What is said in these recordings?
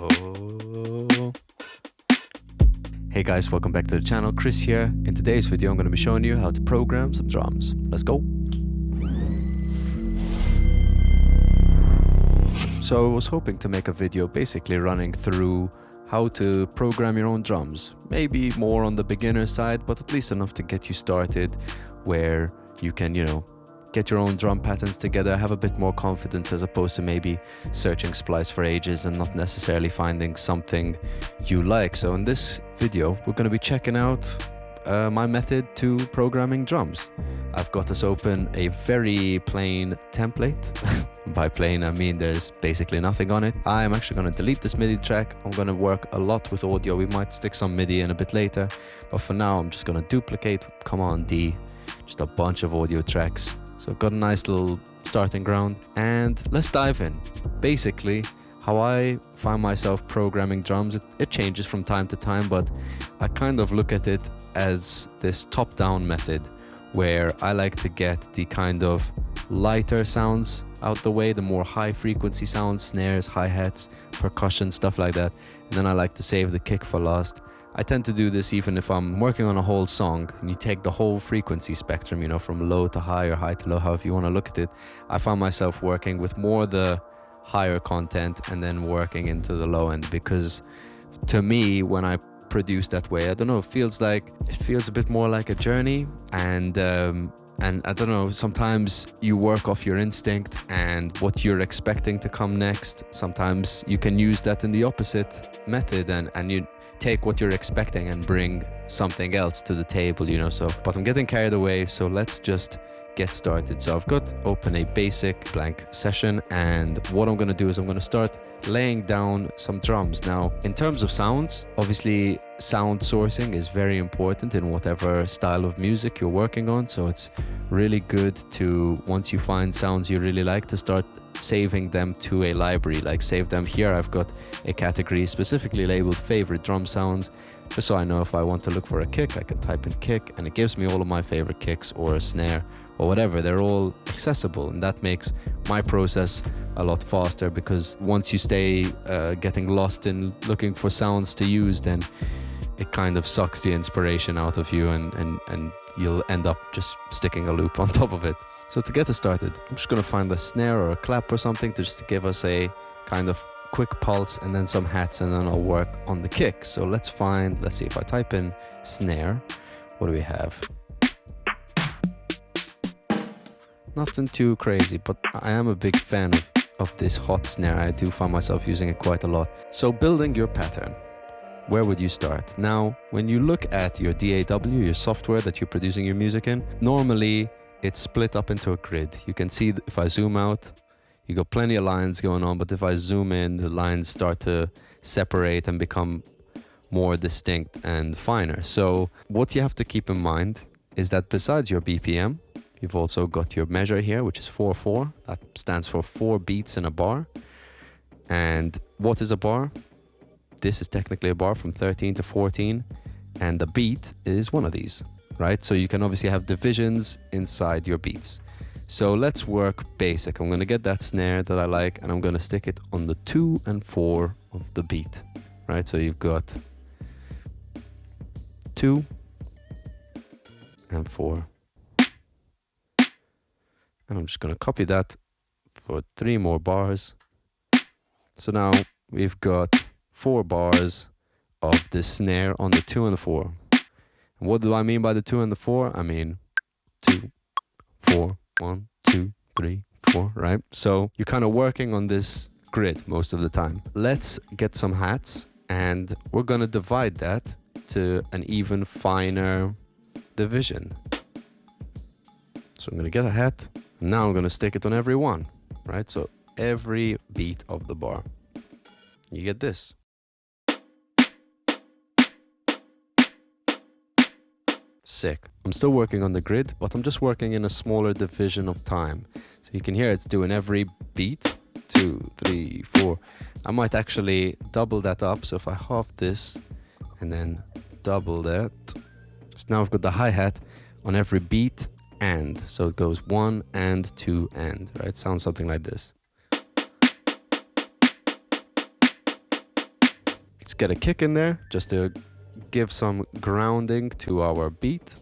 Oh. Hey guys, welcome back to the channel. Chris here. In today's video I'm going to be showing you how to program some drums. Let's go. So I was hoping to make a video basically running through how to program your own drums. Maybe more on the beginner side, but at least enough to get you started where you can, get your own drum patterns together, have a bit more confidence as opposed to maybe searching Splice for ages and not necessarily finding something you like. So in this video, we're going to be checking out my method to programming drums. I've got us open a very plain template. By plain, I mean there's basically nothing on it. I am actually going to delete this MIDI track. I'm going to work a lot with audio. We might stick some MIDI in a bit later, but for now I'm just going to duplicate Command D, just a bunch of audio tracks. So I've got a nice little starting ground, and let's dive in. Basically, how I find myself programming drums, it changes from time to time, but I kind of look at it as this top-down method where I like to get the kind of lighter sounds out the way, the more high-frequency sounds, snares, hi-hats, percussion, stuff like that, and then I like to save the kick for last. I tend to do this even if I'm working on a whole song and you take the whole frequency spectrum, from low to high or high to low, however you want to look at it. I find myself working with more the higher content and then working into the low end, because to me, when I produce that way, I don't know, it feels a bit more like a journey, and I don't know, sometimes you work off your instinct and what you're expecting to come next. Sometimes you can use that in the opposite method and you take what you're expecting and bring something else to the table, but I'm getting carried away, so let's just get started. So I've got open a basic blank session, and what I'm going to do is I'm going to start laying down some drums. Now, in terms of sounds, obviously sound sourcing is very important in whatever style of music you're working on, so it's really good to, once you find sounds you really like, to start saving them to a library. Like save them here. I've got a category specifically labeled favorite drum sounds, just so I know if I want to look for a kick, I can type in kick and it gives me all of my favorite kicks, or a snare or whatever. They're all accessible, and that makes my process a lot faster, because once you stay getting lost in looking for sounds to use, then it kind of sucks the inspiration out of you, and you'll end up just sticking a loop on top of it. So to get us started, I'm just going to find a snare or a clap or something just to give us a kind of quick pulse, and then some hats, and then I'll work on the kick. So let's see if I type in snare, what do we have? Nothing too crazy, but I am a big fan of this hot snare. I do find myself using it quite a lot. So building your pattern, where would you start? Now, when you look at your DAW, your software that you're producing your music in, normally it's split up into a grid. You can see if I zoom out, you got plenty of lines going on, but if I zoom in, the lines start to separate and become more distinct and finer. So what you have to keep in mind is that besides your BPM, you've also got your measure here, which is 4/4. That stands for 4 beats in a bar. And what is a bar? This is technically a bar from 13 to 14, and the beat is one of these, right? So you can obviously have divisions inside your beats. So let's work basic. I'm going to get that snare that I like, and I'm going to stick it on the 2 and 4 of the beat, right? So you've got 2 and 4. And I'm just going to copy that for 3 more bars. So now we've got 4 bars of the snare on the 2 and the 4. And what do I mean by the 2 and the 4? I mean 2, 4, 1, 2, 3, 4, right? So you're kind of working on this grid most of the time. Let's get some hats, and we're going to divide that to an even finer division. So I'm going to get a hat. Now I'm going to stick it on every one, right? So every beat of the bar, you get this. Sick. I'm still working on the grid, but I'm just working in a smaller division of time. So you can hear it's doing every beat, 2, 3, 4. I might actually double that up. So if I half this and then double that, so now I've got the hi-hat on every beat. And so it goes 1 and 2 and, right? Sounds something like this. Let's get a kick in there just to give some grounding to our beat.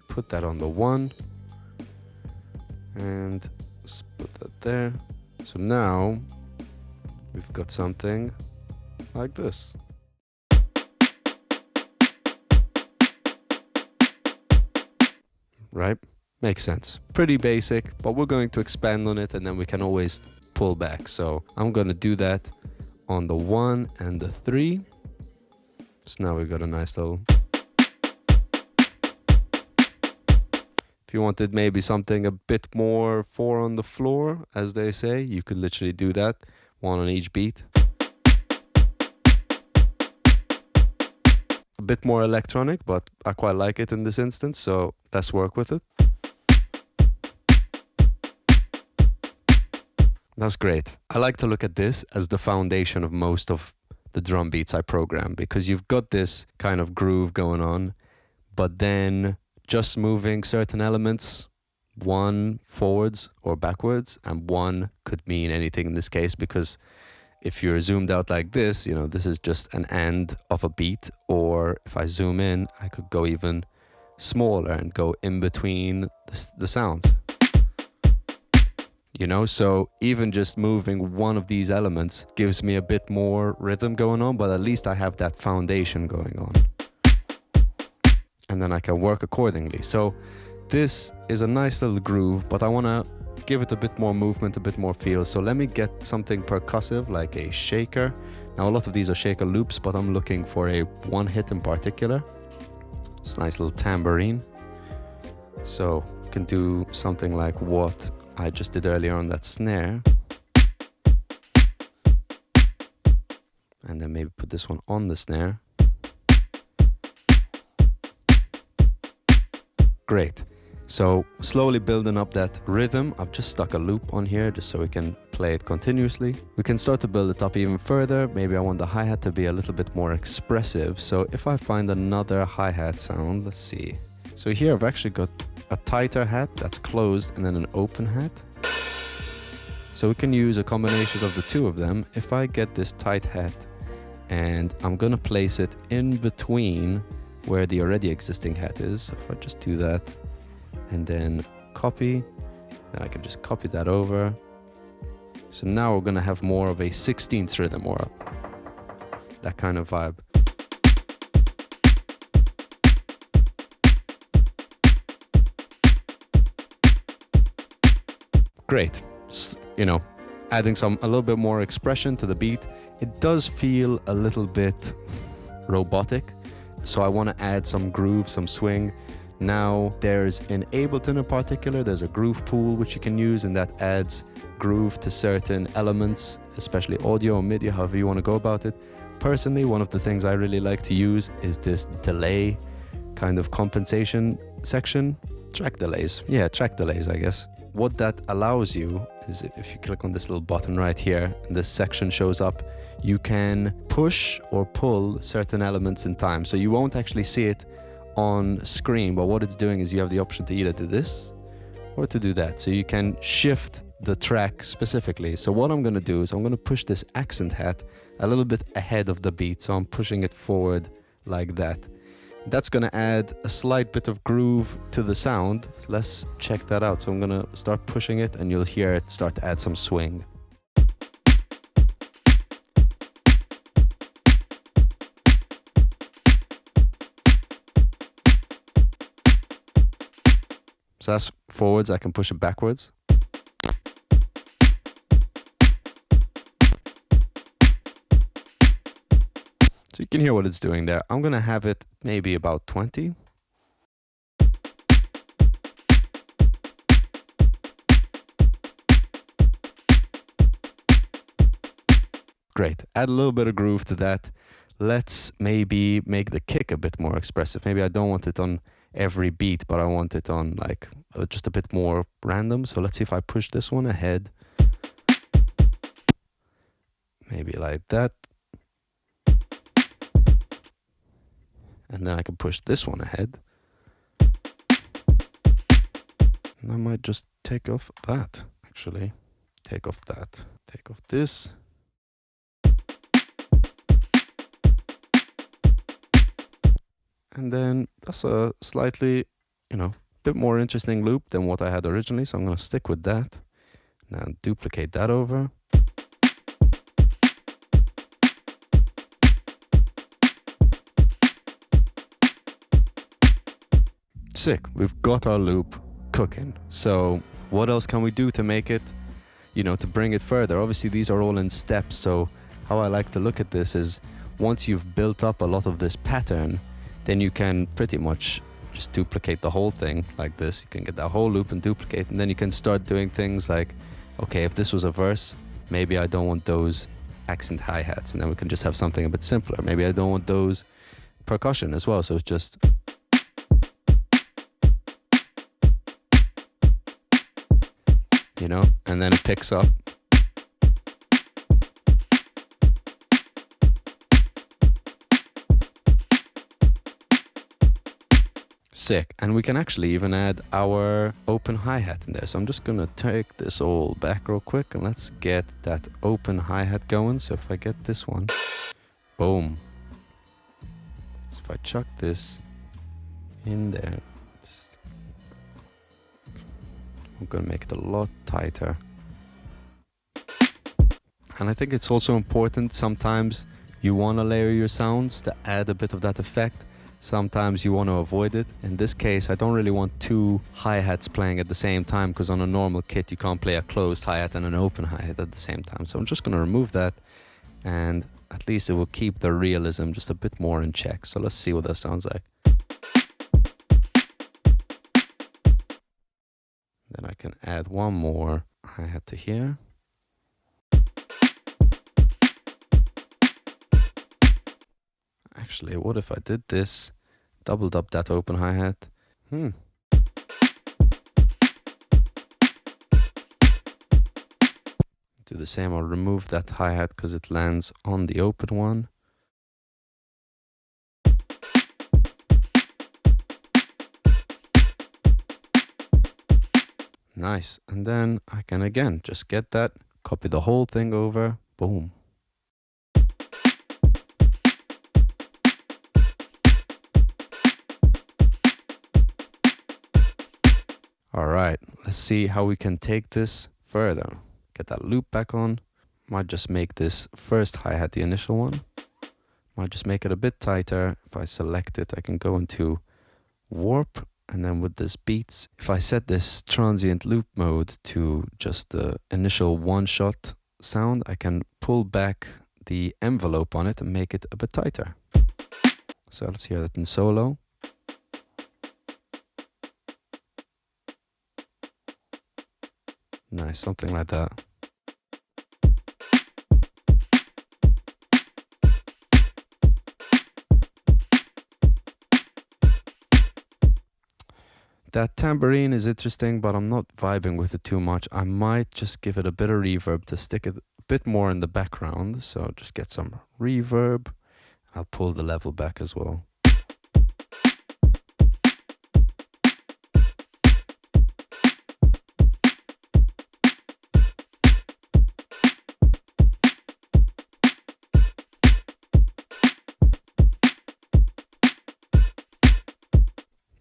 Put that on the 1. And let's put that there. So now we've got something like this. Right? Makes sense. Pretty basic, but we're going to expand on it and then we can always pull back. So I'm going to do that on the 1 and the 3. So now we've got a nice little... If you wanted maybe something a bit more 4 on the floor, as they say, you could literally do that. 1 on each beat. A bit more electronic, but I quite like it in this instance, so let's work with it. That's great. I like to look at this as the foundation of most of the drum beats I program, because you've got this kind of groove going on, but then just moving certain elements, 1 forwards or backwards, and 1 could mean anything in this case, because if you're zoomed out like this, you know, this is just an end of a beat, or if I zoom in, I could go even smaller and go in between the sounds. You know, so even just moving one of these elements gives me a bit more rhythm going on, but at least I have that foundation going on. And then I can work accordingly. So this is a nice little groove, but I want to give it a bit more movement, a bit more feel. So let me get something percussive like a shaker. Now a lot of these are shaker loops, but I'm looking for a 1 hit in particular. It's a nice little tambourine. So you can do something like what I just did earlier on that snare. And then maybe put this one on the snare. Great. So slowly building up that rhythm. I've just stuck a loop on here just so we can play it continuously. We can start to build it up even further. Maybe I want the hi-hat to be a little bit more expressive. So if I find another hi-hat sound, let's see. So here I've actually got a tighter hat that's closed and then an open hat. So we can use a combination of the two of them. If I get this tight hat and I'm gonna place it in between where the already existing hat is. So if I just do that and then copy, then I can just copy that over. So now we're gonna have more of a 16th rhythm or that kind of vibe. Great. You know, adding a little bit more expression to the beat. It does feel a little bit robotic. So I want to add some groove, some swing. Now there's in Ableton in particular, there's a groove pool which you can use, and that adds groove to certain elements, especially audio or MIDI, however you want to go about it. Personally, one of the things I really like to use is this delay kind of compensation section. Track delays. Yeah, track delays, I guess. What that allows you is if you click on this little button right here and this section shows up, you can push or pull certain elements in time. So you won't actually see it on screen, but what it's doing is you have the option to either do this or to do that. So you can shift the track specifically. So what I'm going to do is I'm going to push this accent hat a little bit ahead of the beat. So I'm pushing it forward like that. That's going to add a slight bit of groove to the sound. So let's check that out. So I'm going to start pushing it and you'll hear it start to add some swing. So that's forwards, I can push it backwards. So you can hear what it's doing there. I'm gonna have it maybe about 20. Great, add a little bit of groove to that. Let's maybe make the kick a bit more expressive. Maybe I don't want it on every beat, but I want it on like just a bit more random. So let's see if I push this one ahead. Maybe like that. And then I can push this one ahead. And I might just take off that, actually. Take off that. Take off this. And then that's a slightly, bit more interesting loop than what I had originally. So I'm going to stick with that. Now duplicate that over. Sick. We've got our loop cooking. So what else can we do to make it, to bring it further? Obviously, these are all in steps. So how I like to look at this is once you've built up a lot of this pattern, then you can pretty much just duplicate the whole thing like this. You can get that whole loop and duplicate, and then you can start doing things like, okay, if this was a verse, maybe I don't want those accent hi-hats, and then we can just have something a bit simpler. Maybe I don't want those percussion as well, so it's just... and then it picks up. Sick. And we can actually even add our open hi-hat in there. So I'm just gonna take this all back real quick and let's get that open hi-hat going. So if I get this one, boom. So if I chuck this in there, I'm gonna make it a lot tighter. And I think it's also important, sometimes you wanna layer your sounds to add a bit of that effect. Sometimes you want to avoid it. In this case, I don't really want two hi-hats playing at the same time, because on a normal kit you can't play a closed hi-hat and an open hi-hat at the same time. So I'm just going to remove that, and at least it will keep the realism just a bit more in check. So let's see what that sounds like. Then I can add one more hi-hat to here. Actually, what if I did this, doubled up that open hi-hat? Do the same, I'll remove that hi-hat because it lands on the open one. Nice, and then I can again just get that, copy the whole thing over, boom. All right, let's see how we can take this further. Get that loop back on. Might just make this first hi-hat the initial one. Might just make it a bit tighter. If I select it, I can go into warp, and then with this beats, if I set this transient loop mode to just the initial one-shot sound, I can pull back the envelope on it and make it a bit tighter. So let's hear that in solo. Nice, something like that. That tambourine is interesting, but I'm not vibing with it too much. I might just give it a bit of reverb to stick it a bit more in the background. So just get some reverb. I'll pull the level back as well.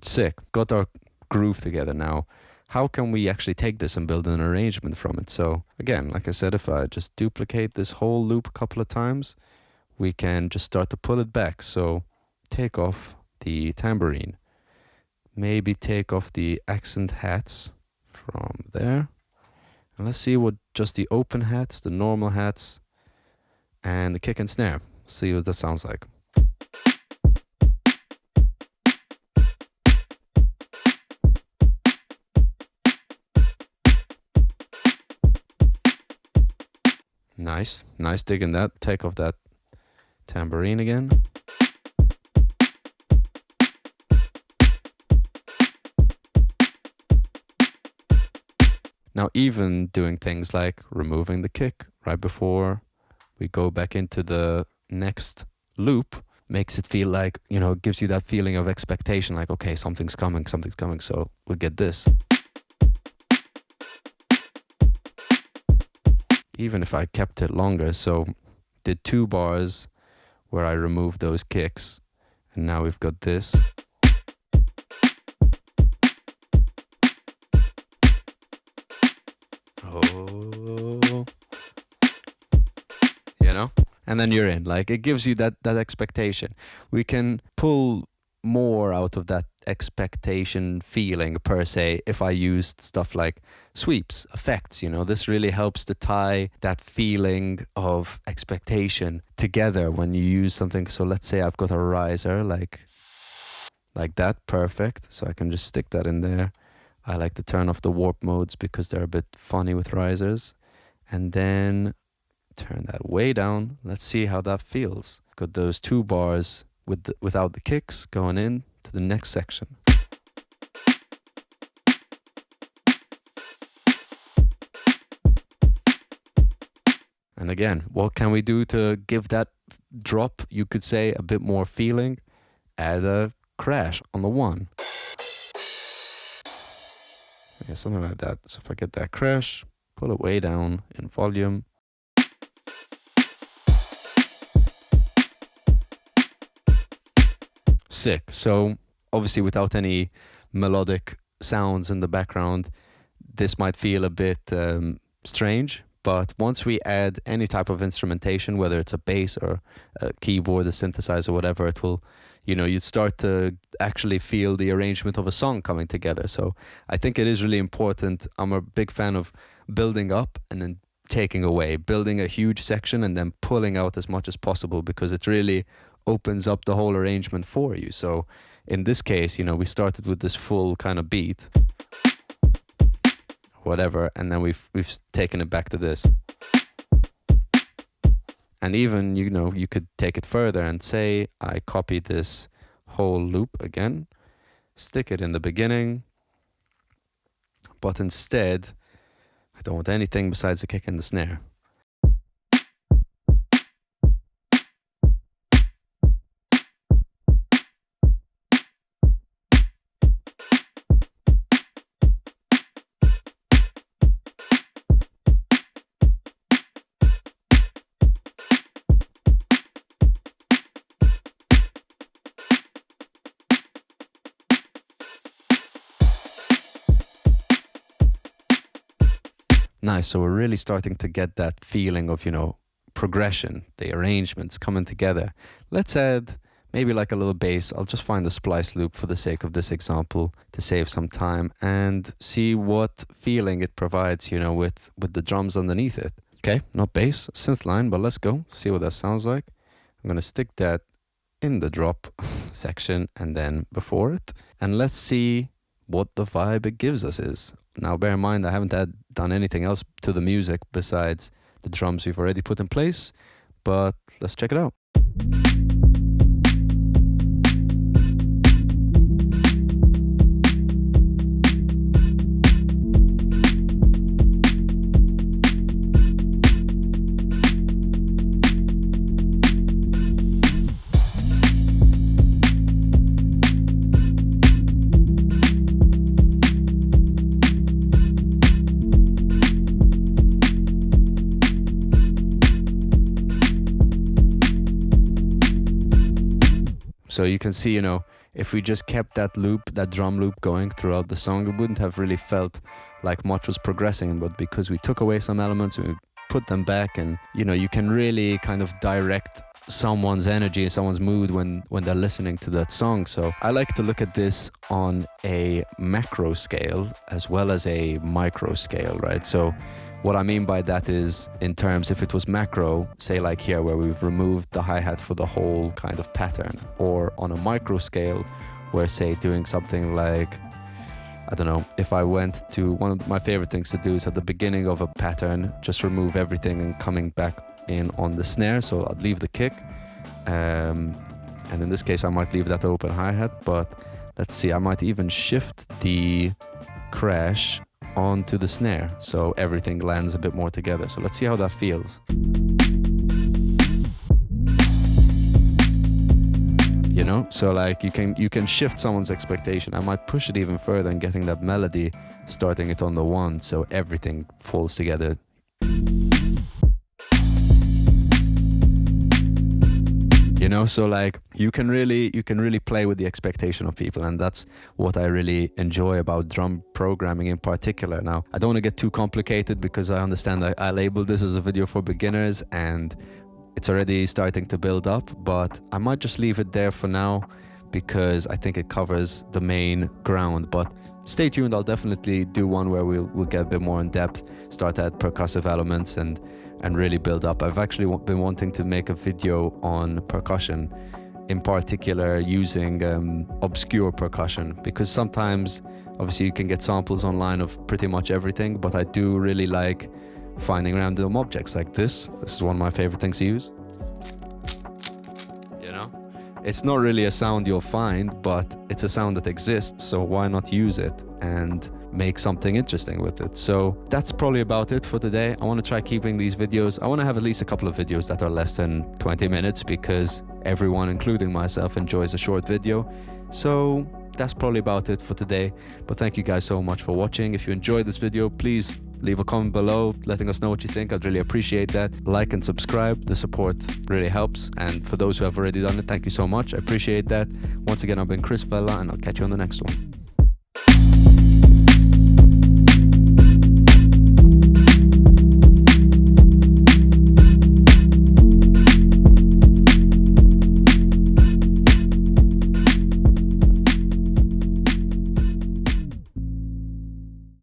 Sick. Got our groove together now. How can we actually take this and build an arrangement from it? So again, like I said, if I just duplicate this whole loop a couple of times, we can just start to pull it back. So take off the tambourine. Maybe take off the accent hats from there. And let's see what just the open hats, the normal hats, and the kick and snare. See what that sounds like. Nice, nice digging that. Take off that tambourine again. Now even doing things like removing the kick right before we go back into the next loop makes it feel like, it gives you that feeling of expectation, like, okay, something's coming, so we get this. Even if I kept it longer, so did 2 bars where I removed those kicks, And now we've got this. Oh, you know? And then you're in. Like, it gives you that expectation. We can pull more out of that expectation feeling per se if I used stuff like sweeps, effects. This really helps to tie that feeling of expectation together when you use something. So let's say I've got a riser like that. Perfect. So I can just stick that in there. I like to turn off the warp modes because they're a bit funny with risers, and then turn that way down. Let's see how that feels. Got those 2 bars without the kicks going in to the next section. And again, what can we do to give that drop, you could say, a bit more feeling? Add a crash on the 1. Yeah, something like that. So if I get that crash, pull it way down in volume. Sick. So obviously without any melodic sounds in the background, this might feel a bit strange. But once we add any type of instrumentation, whether it's a bass or a keyboard, a synthesizer, whatever, it will, you'd start to actually feel the arrangement of a song coming together. So I think it is really important. I'm a big fan of building up and then taking away, building a huge section and then pulling out as much as possible, because it really opens up the whole arrangement for you. So in this case, we started with this full kind of beat, whatever, and then we've taken it back to this. And even, you could take it further and say I copy this whole loop again, stick it in the beginning, but instead I don't want anything besides the kick and the snare. Nice. So we're really starting to get that feeling of, progression, the arrangements coming together. Let's add maybe like a little bass. I'll just find the splice loop for the sake of this example to save some time and see what feeling it provides, with the drums underneath it. Okay, not bass, synth line, but let's go see what that sounds like. I'm going to stick that in the drop section and then before it. And let's see what the vibe it gives us is. Now, bear in mind, I haven't done anything else to the music besides the drums we've already put in place, but let's check it out. So you can see, if we just kept that loop, that drum loop going throughout the song, it wouldn't have really felt like much was progressing. But because we took away some elements, we put them back, and, you can really kind of direct someone's energy, someone's mood when they're listening to that song. So I like to look at this on a macro scale as well as a micro scale, right? So what I mean by that is, in terms, if it was macro, say like here where we've removed the hi-hat for the whole kind of pattern, or on a micro scale where, say, doing something like, I don't know, if I went to, one of my favorite things to do is at the beginning of a pattern, just remove everything and coming back in on the snare. So I'd leave the kick, and in this case I might leave that open hi-hat, but let's see, I might even shift the crash onto the snare so everything lands a bit more together. So let's see how that feels. So like you can shift someone's expectation. I might push it even further and getting that melody, starting it on the 1 so everything falls together. know, so like you can really play with the expectation of people, and that's what I really enjoy about drum programming in particular. Now, I don't want to get too complicated because I understand I labeled this as a video for beginners and it's already starting to build up, but I might just leave it there for now because I think it covers the main ground. But stay tuned, I'll definitely do one where we'll get a bit more in depth, start at percussive elements and really build up. I've actually been wanting to make a video on percussion, in particular using obscure percussion, because sometimes obviously you can get samples online of pretty much everything, but I do really like finding random objects like this. This is one of my favorite things to use. You know, it's not really a sound you'll find, but it's a sound that exists, so why not use it and make something interesting with it? So that's probably about it for today. I want to try keeping these videos. I want to have at least a couple of videos that are less than 20 minutes because everyone, including myself, enjoys a short video. So that's probably about it for today. But thank you guys so much for watching. If you enjoyed this video, please leave a comment below letting us know what you think. I'd really appreciate that. Like and subscribe. The support really helps. And for those who have already done it, thank you so much. I appreciate that. Once again, I've been Chris Vella, and I'll catch you on the next one.